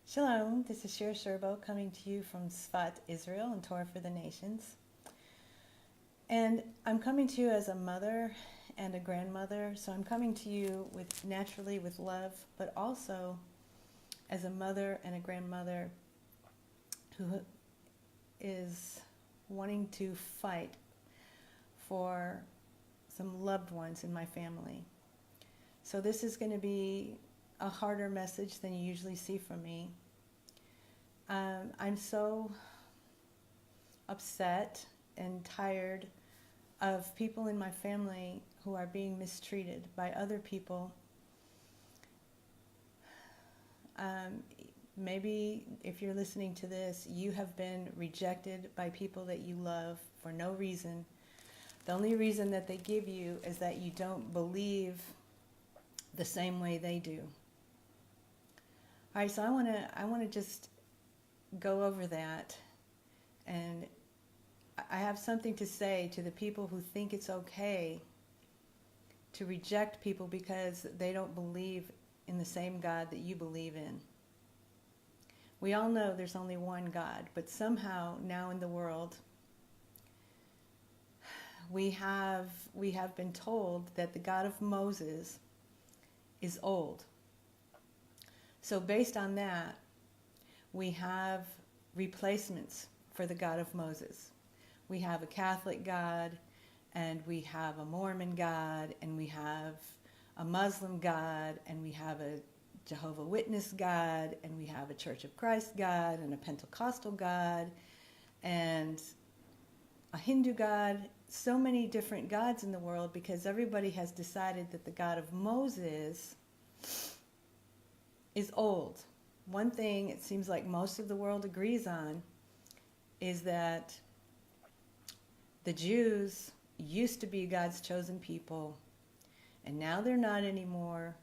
Shalom, this is Shir Sherbo coming to you from Sfat, Israel, and Torah for the Nations. And I'm coming to you as a mother and a grandmother, so I'm coming to you naturally with love, but also as a mother and a grandmother who is wanting to fight for some loved ones in my family. So this is going to be a harder message than you usually see from me. I'm so upset and tired of people in my family who are being mistreated by other people. Maybe if you're listening to this, you have been rejected by people that you love for no reason. The only reason that they give you is that you don't believe the same way they do. All right, so I want to just go over that, and I have something to say to the people who think it's okay to reject people because they don't believe in the same God that you believe in. We all know there's only one God, but somehow now in the world we have been told that the God of Moses is old. So based on that, we have replacements for the God of Moses. We have a Catholic God, and we have a Mormon God, and we have a Muslim God, and we have a Jehovah Witness God, and we have a Church of Christ God, and a Pentecostal God, and a Hindu God. So many different gods in the world because everybody has decided that the God of Moses is old. One thing it seems like most of the world agrees on is that the Jews used to be God's chosen people, and now they're not anymore,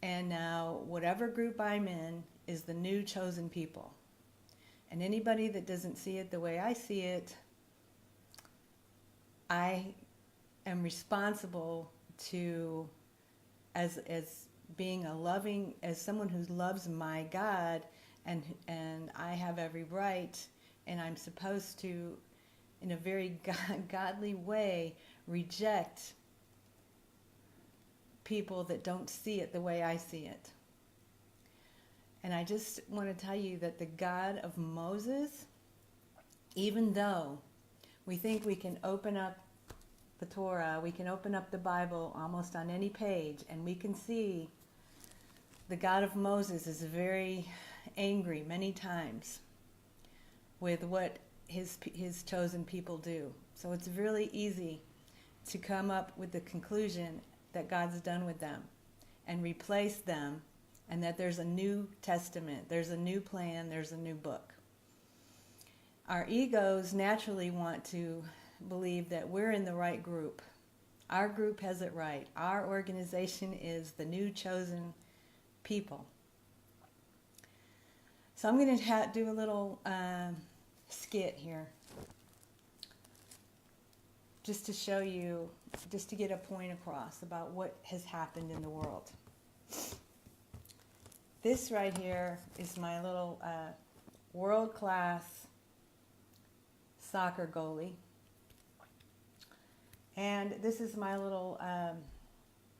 and now whatever group I'm in is the new chosen people. And anybody that doesn't see it the way I see it, I am responsible to, as being as someone who loves my God, and I have every right, and I'm supposed to, in a very godly way, reject people that don't see it the way I see it. And I just want to tell you that the God of Moses, even though we think we can open up the Torah, we can open up the Bible almost on any page, and we can see the God of Moses is very angry many times with what his chosen people do. So it's really easy to come up with the conclusion that God's done with them and replace them, and that there's a new testament, there's a new plan, there's a new book. Our egos naturally want to believe that we're in the right group. Our group has it right. Our organization is the new chosen people. So I'm going to do a little skit here, just to show you, just to get a point across about what has happened in the world. This right here is my little world-class soccer goalie, and this is my little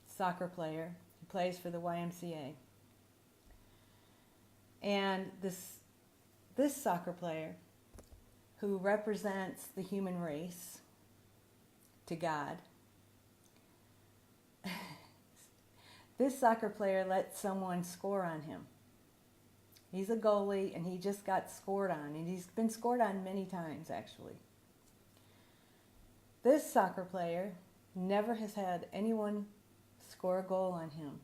soccer player who plays for the YMCA. And this soccer player, who represents the human race to God, this soccer player let someone score on him. He's a goalie, and he just got scored on, and he's been scored on many times, actually. This soccer player never has had anyone score a goal on him.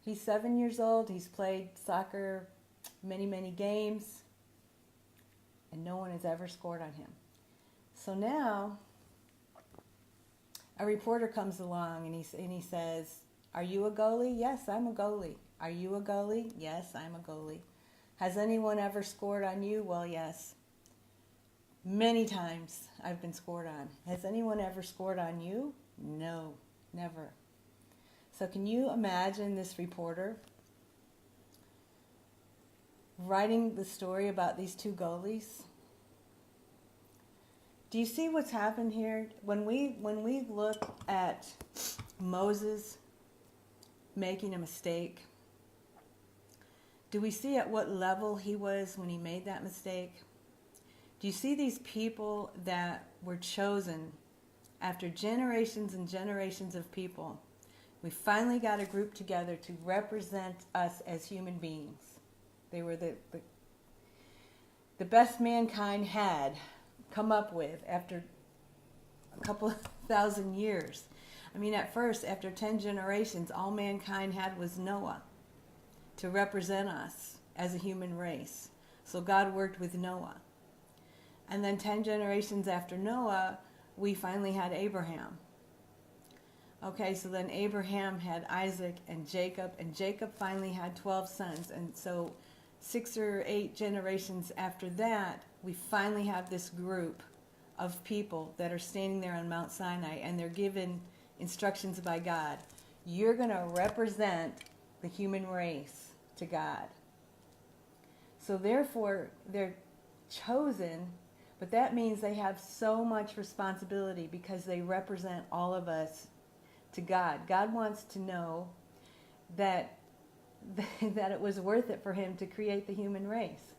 He's 7 years old. He's played soccer many, many games, and no one has ever scored on him. So now a reporter comes along, and he says, "Are you a goalie?" "Yes, I'm a goalie." "Are you a goalie?" "Yes, I'm a goalie." "Has anyone ever scored on you?" "Well, yes. Many times I've been scored on." "Has anyone ever scored on you?" "No, never." So can you imagine this reporter writing the story about these two goalies, do you see what's happened here? When we look at Moses making a mistake, do we see at what level he was when he made that mistake? Do you see these people that were chosen after generations and generations of people? We finally got a group together to represent us as human beings. They were the best mankind had come up with after a couple thousand years. I mean, at first, after 10 generations, all mankind had was Noah to represent us as a human race. So God worked with Noah. And then 10 generations after Noah, we finally had Abraham. Okay, so then Abraham had Isaac and Jacob finally had 12 sons. And so 6 or 8 generations after that, we finally have this group of people that are standing there on Mount Sinai, and they're given instructions by God. You're going to represent the human race to God. So therefore, they're chosen, but that means they have so much responsibility because they represent all of us to God. God wants to know that that it was worth it for him to create the human race.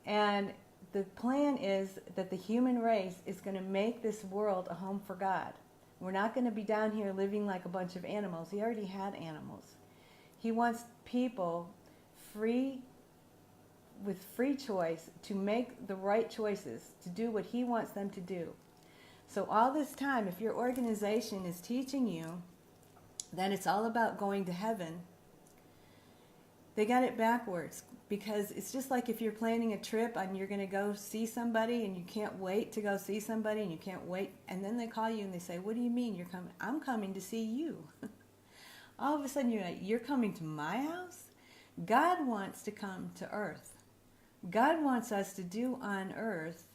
And the plan is that the human race is going to make this world a home for God. We're not going to be down here living like a bunch of animals. He already had animals. He wants people with free choice to make the right choices, to do what he wants them to do. So all this time, if your organization is teaching you that it's all about going to heaven, they got it backwards, because it's just like if you're planning a trip and you're going to go see somebody and you can't wait to go see somebody and you can't wait, and then they call you and they say, what do you mean you're coming? I'm coming to see you. All of a sudden you're like, you're coming to my house? God wants to come to earth. God wants us to do on earth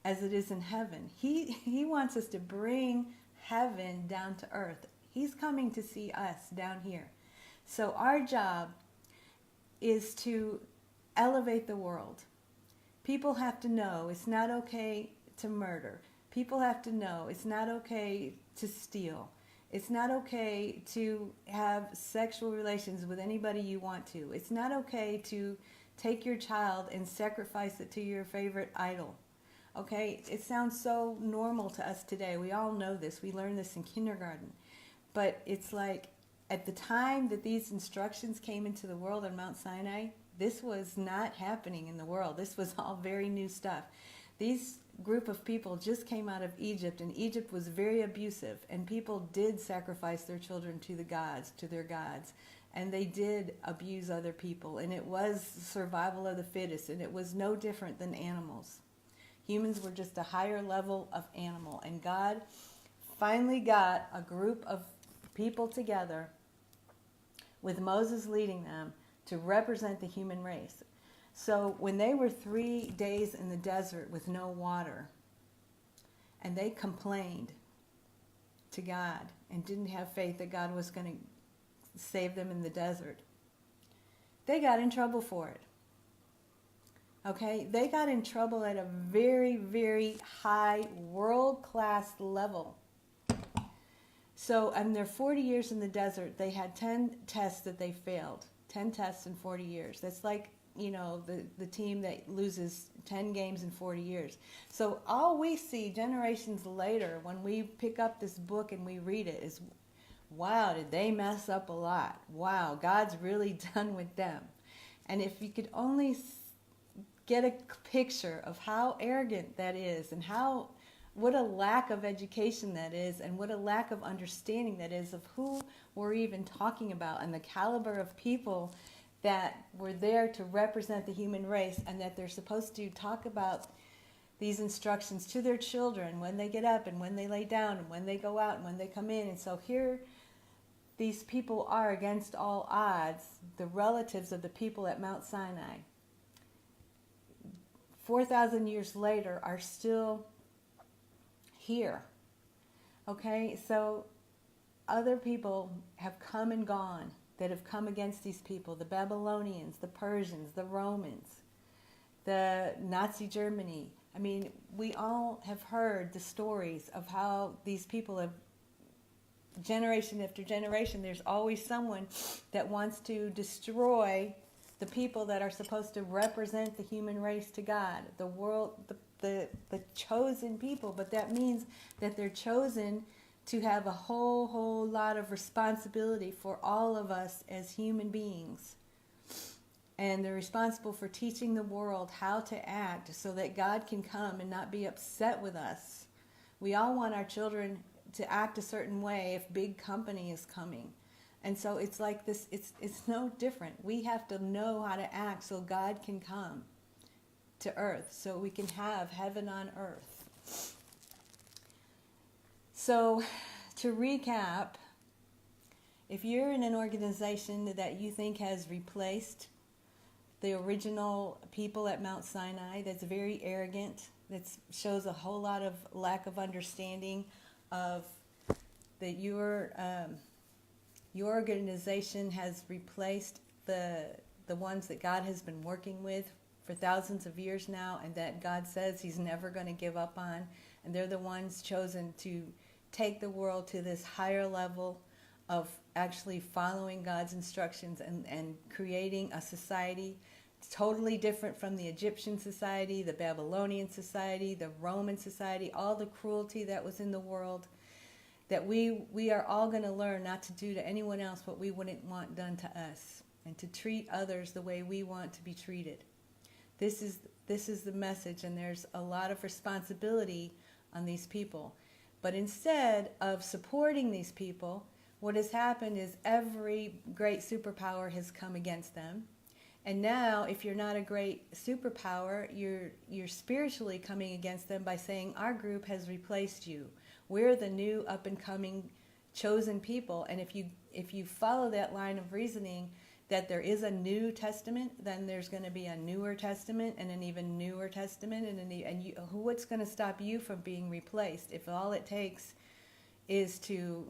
as it is in heaven. He wants us to bring heaven down to earth. He's coming to see us down here. So our job is to elevate the world. People have to know it's not okay to murder. People have to know it's not okay to steal. It's not okay to have sexual relations with anybody you want to. It's not okay to take your child and sacrifice it to your favorite idol. Okay, it sounds so normal to us today. We all know this. We learned this in kindergarten. But it's like, at the time that these instructions came into the world on Mount Sinai, this was not happening in the world. This was all very new stuff. These group of people just came out of Egypt, and Egypt was very abusive, and people did sacrifice their children to their gods, and they did abuse other people, and it was survival of the fittest, and it was no different than animals. Humans were just a higher level of animal, and God finally got a group of people together with Moses leading them to represent the human race. So when they were 3 days in the desert with no water, and they complained to God and didn't have faith that God was going to save them in the desert, they got in trouble for it. Okay? They got in trouble at a very, very high, world-class level. So in their 40 years in the desert, they had 10 tests that they failed. 10 tests in 40 years. That's like, the team that loses 10 games in 40 years. So all we see generations later when we pick up this book and we read it is, wow, did they mess up a lot? Wow, God's really done with them. And if you could only get a picture of how arrogant that is, and what a lack of education that is, and what a lack of understanding that is of who we're even talking about, and the caliber of people that were there to represent the human race, and that they're supposed to talk about these instructions to their children when they get up and when they lay down and when they go out and when they come in. And so here these people are, against all odds, the relatives of the people at Mount Sinai. 4,000 years later are still here. Okay, so other people have come and gone, that have come against these people, the Babylonians, the Persians, the Romans, the Nazi Germany. I mean, we all have heard the stories of how these people have, generation after generation, there's always someone that wants to destroy the people that are supposed to represent the human race to God, the world, the chosen people. But that means that they're chosen to have a whole lot of responsibility for all of us as human beings. And they're responsible for teaching the world how to act so that God can come and not be upset with us. We all want our children to act a certain way if big company is coming. And so it's like this, it's no different. We have to know how to act so God can come to earth, so we can have heaven on earth. So to recap, if you're in an organization that you think has replaced the original people at Mount Sinai, that's very arrogant, that shows a whole lot of lack of understanding of that your organization has replaced the ones that God has been working with for thousands of years now, and that God says He's never going to give up on, and they're the ones chosen to take the world to this higher level of actually following God's instructions and creating a society totally different from the Egyptian society, the Babylonian society, the Roman society, all the cruelty that was in the world, that we are all going to learn not to do to anyone else what we wouldn't want done to us, and to treat others the way we want to be treated. This is the message, and there's a lot of responsibility on these people. But instead of supporting these people, what has happened is every great superpower has come against them. And now, if you're not a great superpower, you're spiritually coming against them by saying, our group has replaced you. We're the new up-and-coming chosen people. And if you follow that line of reasoning, that there is a New Testament, then there's going to be a Newer Testament and an even newer Testament. What's going to stop you from being replaced if all it takes is to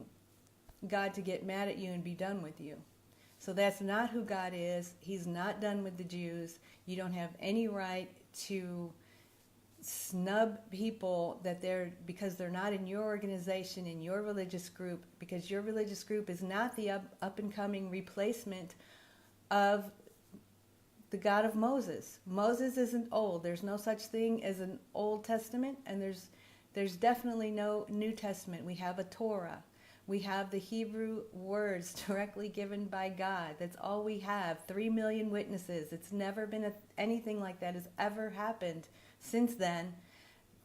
God to get mad at you and be done with you? So that's not who God is. He's not done with the Jews. You don't have any right to snub people because they're not in your organization, in your religious group, because your religious group is not the up-and-coming replacement of the God of Moses. Moses isn't old. There's no such thing as an Old Testament, and there's definitely no New Testament. We have a Torah. We have the Hebrew words directly given by God. That's all we have. 3 million witnesses. It's never been anything like that has ever happened since then.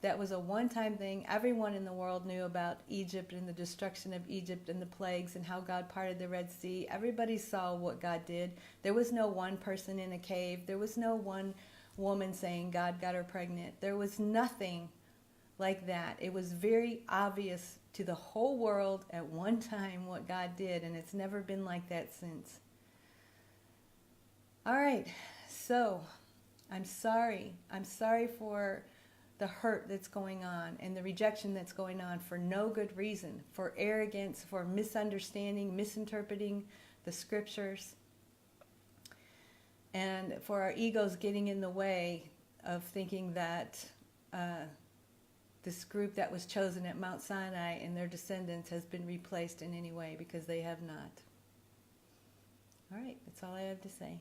That was a one-time thing. Everyone in the world knew about Egypt and the destruction of Egypt and the plagues and how God parted the Red Sea. Everybody saw what God did. There was no one person in a cave. There was no one woman saying God got her pregnant. There was nothing like that. It was very obvious to the whole world at one time what God did, and it's never been like that since. All right, so I'm sorry. I'm sorry for the hurt that's going on and the rejection that's going on for no good reason, for arrogance, for misunderstanding, misinterpreting the scriptures, and for our egos getting in the way of thinking that this group that was chosen at Mount Sinai and their descendants has been replaced in any way, because they have not. All right, that's all I have to say.